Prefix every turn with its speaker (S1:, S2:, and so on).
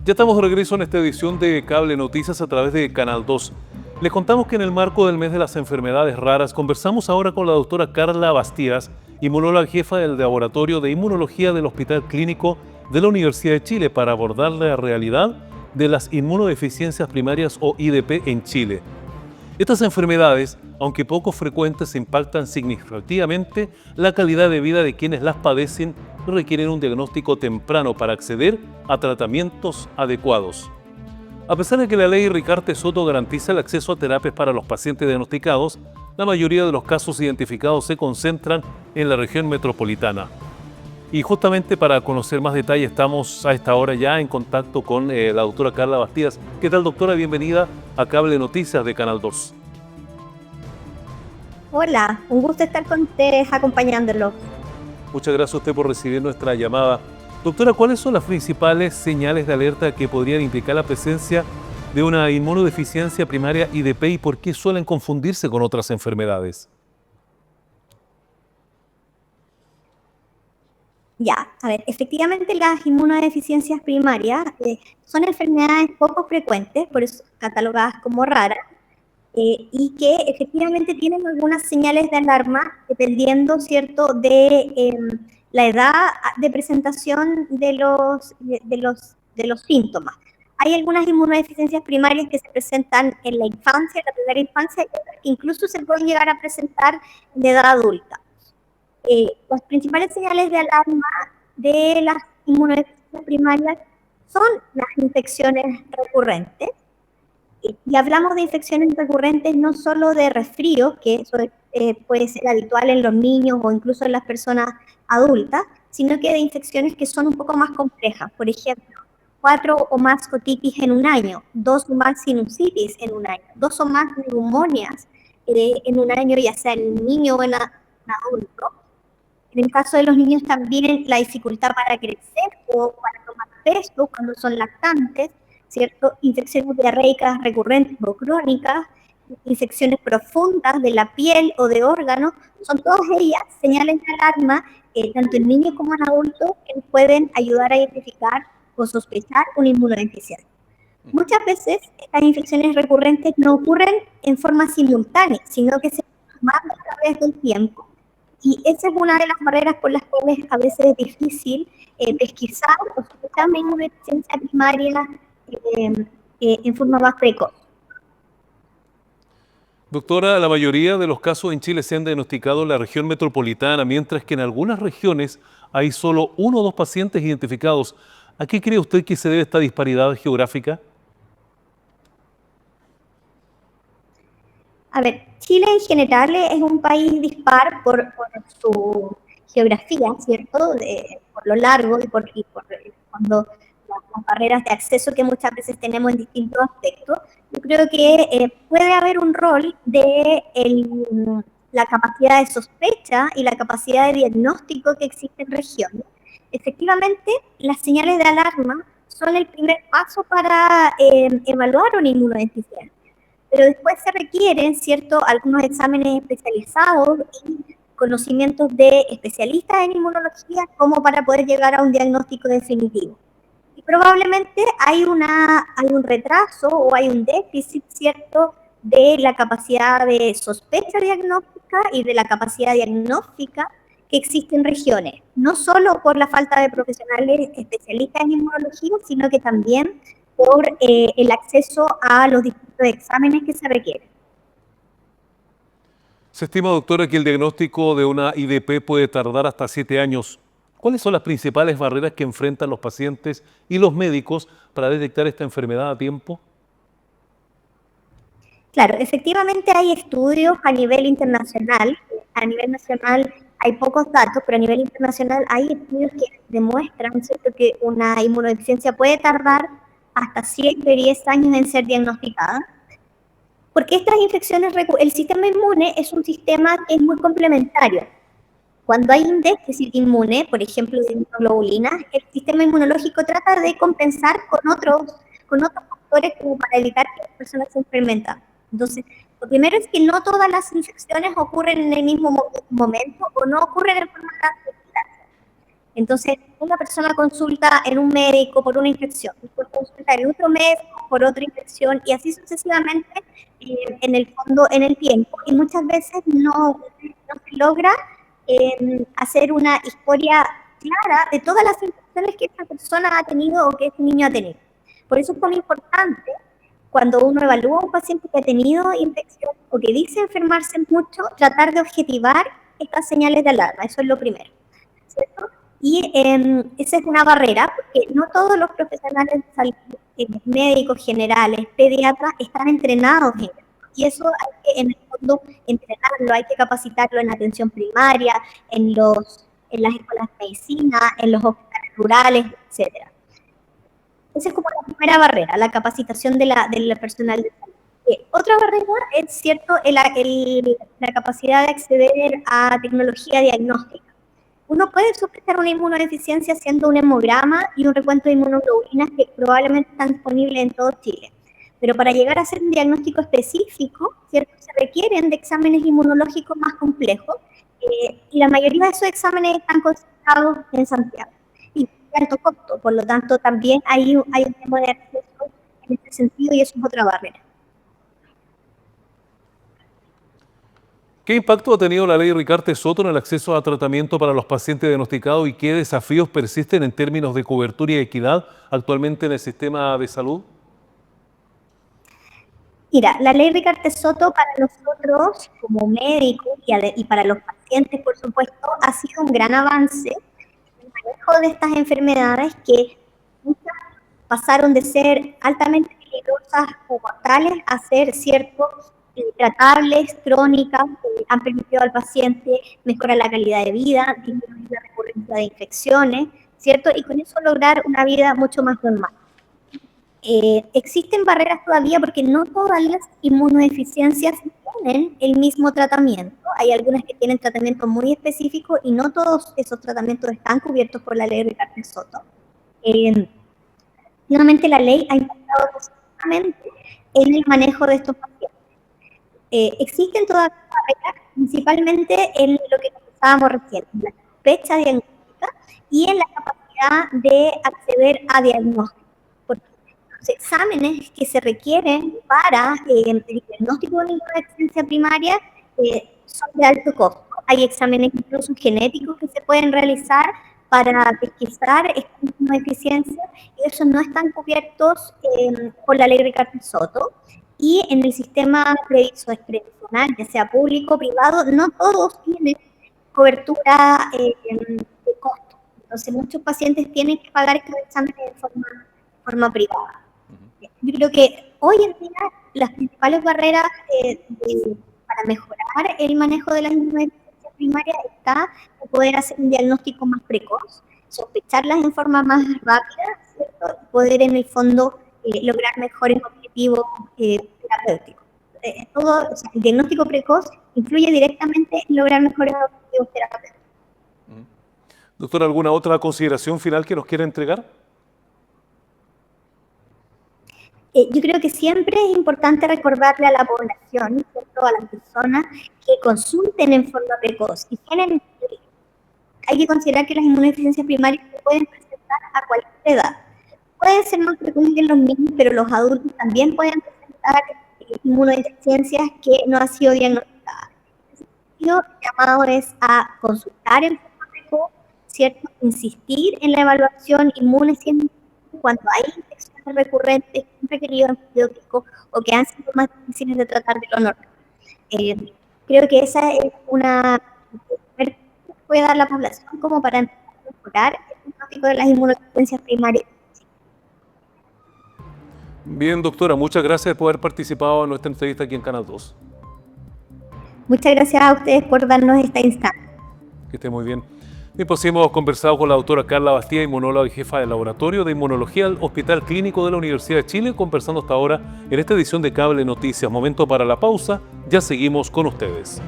S1: Ya estamos de regreso en esta edición de Cable Noticias a través de Canal 2. Les contamos que en el marco del mes de las enfermedades raras conversamos ahora con la doctora Carla Bastías, inmunóloga jefa del Laboratorio de Inmunología del Hospital Clínico de la Universidad de Chile, para abordar la realidad de las inmunodeficiencias primarias o IDP en Chile. Estas enfermedades, aunque poco frecuentes, impactan significativamente la calidad de vida de quienes las padecen y requieren un diagnóstico temprano para acceder a tratamientos adecuados. A pesar de que la ley Ricarte Soto garantiza el acceso a terapias para los pacientes diagnosticados, la mayoría de los casos identificados se concentran en la región metropolitana. Y justamente para conocer más detalles estamos a esta hora ya en contacto con la doctora Carla Bastías. ¿Qué tal, doctora? Bienvenida a Cable Noticias de Canal 2.
S2: Hola, un gusto estar con ustedes acompañándolos.
S1: Muchas gracias a usted por recibir nuestra llamada. Doctora, ¿cuáles son las principales señales de alerta que podrían implicar la presencia de una inmunodeficiencia primaria IDP y por qué suelen confundirse con otras enfermedades?
S2: Ya, a ver, efectivamente las inmunodeficiencias primarias son enfermedades poco frecuentes, por eso catalogadas como raras, y que efectivamente tienen algunas señales de alarma dependiendo, ¿cierto?, de la edad de presentación de los síntomas. Hay algunas inmunodeficiencias primarias que se presentan en la infancia, en la primera infancia, y otras que incluso se pueden llegar a presentar de edad adulta. Las principales señales de alarma de las inmunodeficiencias primarias son las infecciones recurrentes. Y hablamos de infecciones recurrentes no solo de resfrío, que eso puede ser habitual en los niños o incluso en las personas adultas, sino que de infecciones que son un poco más complejas. Por ejemplo, 4 o más otitis en un año, 2 o más sinusitis en un año, 2 o más neumonias en un año, ya sea en un niño o en adulto. En el caso de los niños también la dificultad para crecer o para tomar peso cuando son lactantes, ¿cierto? Infecciones diarreicas recurrentes o crónicas, infecciones profundas de la piel o de órganos, son todas ellas señales de alarma, tanto en niños como en adultos, que pueden ayudar a identificar o sospechar una inmunodeficiencia. Muchas veces estas infecciones recurrentes no ocurren en forma simultánea, sino que se van a través del tiempo. Y esa es una de las barreras por las cuales a veces es difícil pesquisar o sospechar una inmunodeficiencia primaria en forma más precoz.
S1: Doctora, la mayoría de los casos en Chile se han diagnosticado en la región metropolitana, mientras que en algunas regiones hay solo 1 o 2 pacientes identificados. ¿A qué cree usted que se debe esta disparidad geográfica?
S2: A ver, Chile en general es un país dispar por su geografía, ¿cierto? Por lo largo y por cuando las barreras de acceso que muchas veces tenemos en distintos aspectos. Yo creo que puede haber un rol de la capacidad de sospecha y la capacidad de diagnóstico que existe en regiones. Efectivamente, las señales de alarma son el primer paso para evaluar una inmunodeficiencia, pero después se requieren, ¿cierto?, algunos exámenes especializados y conocimientos de especialistas en inmunología como para poder llegar a un diagnóstico definitivo. Y probablemente hay un retraso o hay un déficit, ¿cierto?, de la capacidad de sospecha diagnóstica y de la capacidad diagnóstica que existe en regiones, no solo por la falta de profesionales especialistas en inmunología, sino que también por el acceso a los distintos exámenes que se requieren.
S1: Se estima, doctora, que el diagnóstico de una IDP puede tardar hasta 7 años. ¿Cuáles son las principales barreras que enfrentan los pacientes y los médicos para detectar esta enfermedad a tiempo?
S2: Claro, efectivamente hay estudios a nivel internacional. A nivel nacional hay pocos datos, pero a nivel internacional hay estudios que demuestran, ¿cierto?, que una inmunodeficiencia puede tardar hasta 7 o 10 años en ser diagnosticada. Porque estas infecciones, el sistema inmune es un sistema que es muy complementario. Cuando hay un déficit inmune, por ejemplo, de inmunoglobulinas, el sistema inmunológico trata de compensar con otros factores como para evitar que las personas se enfermen. Entonces, lo primero es que no todas las infecciones ocurren en el mismo momento o no ocurren en forma transversal. Entonces, una persona consulta en un médico por una infección, después consulta en otro médico por otra infección y así sucesivamente en el fondo, en el tiempo. Y muchas veces no se logra hacer una historia clara de todas las infecciones que esta persona ha tenido o que este niño ha tenido. Por eso es muy importante cuando uno evalúa a un paciente que ha tenido infección o que dice enfermarse mucho, tratar de objetivar estas señales de alarma. Eso es lo primero, ¿cierto? Y esa es una barrera, porque no todos los profesionales de salud, médicos generales, pediatras, están entrenados en esto. Y eso hay que, en el fondo, entrenarlo, hay que capacitarlo en atención primaria, en las escuelas de medicina, en los hospitales rurales, etcétera. Esa es como la primera barrera, la capacitación del personal de salud. Otra barrera es, cierto, la capacidad de acceder a tecnología diagnóstica. Uno puede sospechar una inmunodeficiencia haciendo un hemograma y un recuento de inmunoglobulinas que probablemente están disponibles en todo Chile. Pero para llegar a hacer un diagnóstico específico, ¿cierto?, se requieren de exámenes inmunológicos más complejos y la mayoría de esos exámenes están concentrados en Santiago. Y de alto costo, por lo tanto también hay un tema de acceso en este sentido y eso es otra barrera.
S1: ¿Qué impacto ha tenido la ley Ricarte Soto en el acceso a tratamiento para los pacientes diagnosticados y qué desafíos persisten en términos de cobertura y equidad actualmente en el sistema de salud?
S2: Mira, la ley Ricarte Soto para nosotros como médicos y para los pacientes, por supuesto, ha sido un gran avance en el manejo de estas enfermedades que muchas pasaron de ser altamente peligrosas o mortales a ser, cierto, tratables, crónicas, han permitido al paciente mejorar la calidad de vida, disminuir la recurrencia de infecciones, ¿cierto? Y con eso lograr una vida mucho más normal. Existen barreras todavía porque no todas las inmunodeficiencias tienen el mismo tratamiento. Hay algunas que tienen tratamiento muy específico y no todos esos tratamientos están cubiertos por la ley Ricarte Soto. Nuevamente la ley ha impactado positivamente en el manejo de estos pacientes. Existen todas las barreras, principalmente en lo que conversábamos recién, en la sospecha diagnóstica y en la capacidad de acceder a diagnóstico. Porque los exámenes que se requieren para el diagnóstico de una deficiencia primaria son de alto costo. Hay exámenes incluso genéticos que se pueden realizar para pesquisar estas deficiencias y esos no están cubiertos por la ley Ricarte Soto. Y en el sistema previsional, ya sea público o privado, no todos tienen cobertura de costo. Entonces, muchos pacientes tienen que pagar estos exámenes de forma privada. Yo creo que hoy en día las principales barreras para mejorar el manejo de las inmunodeficiencias primarias está en poder hacer un diagnóstico más precoz, sospecharlas en forma más rápida, ¿cierto? Y poder en el fondo lograr mejores objetivos terapéuticos. O sea, el diagnóstico precoz influye directamente en lograr mejores objetivos terapéuticos.
S1: Doctora, ¿alguna otra consideración final que nos quiera entregar?
S2: Yo creo que siempre es importante recordarle a la población, ¿cierto?, a las personas que consulten en forma precoz. Y hay que considerar que las inmunodeficiencias primarias se pueden presentar a cualquier edad. Pueden ser más frecuentes en los niños, pero los adultos también pueden presentar inmunodeficiencias que no han sido diagnosticadas. El llamado es a consultar en forma precoz, ¿cierto?, insistir en la evaluación inmune cuando hay infecciones recurrentes que han requerido antibióticos o que han sido más difíciles de tratar de lo normal. Creo que esa es una que puede dar la población como para empezar a mejorar el diagnóstico de las inmunodeficiencias primarias.
S1: Bien, doctora, muchas gracias por haber participado en nuestra entrevista aquí en Canal 2.
S2: Muchas gracias a ustedes por darnos esta instancia.
S1: Que esté muy bien. Bien, pues hemos conversado con la doctora Carla Bastida, inmunóloga y jefa del Laboratorio de Inmunología del Hospital Clínico de la Universidad de Chile, conversando hasta ahora en esta edición de Cable Noticias. Momento para la pausa, ya seguimos con ustedes.